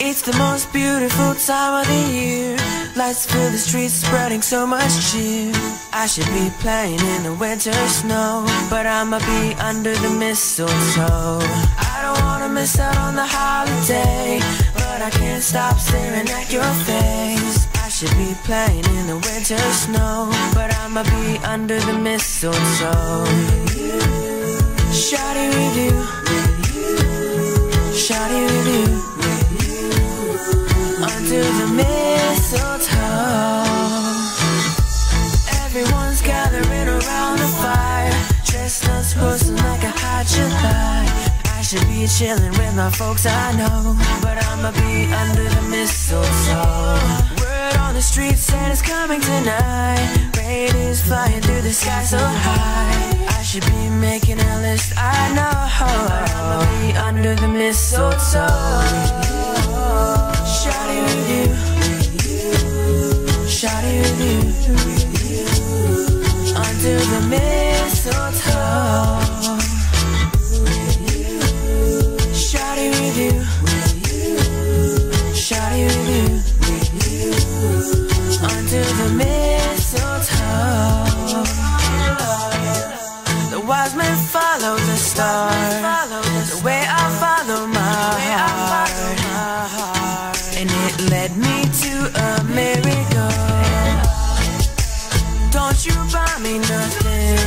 It's the most beautiful time of the year. Lights fill the streets, spreading so much cheer. I should be playing in the winter snow, but I'ma be under the mistletoe. I don't wanna miss out on the holiday, but I can't stop staring at your face. I should be playing in the winter snow, but I'ma be under the mistletoe. Shawty with you, shawty with you, under the mistletoe. Everyone's gathering around the fire, chestnuts roasting like a hot July. I should be chilling with my folks I know, but I'ma be under the mistletoe. Word on the street said it's coming tonight. Rain is flying through the sky so high. I should be making a list, I know, but I'ma be under the mistletoe. Shawty with you, shawty with you, under the mistletoe. Shawty with you, shawty with you, under the mistletoe. The wise men follow the star, the way I follow my heart, and it led me to America. Don't you buy me nothing,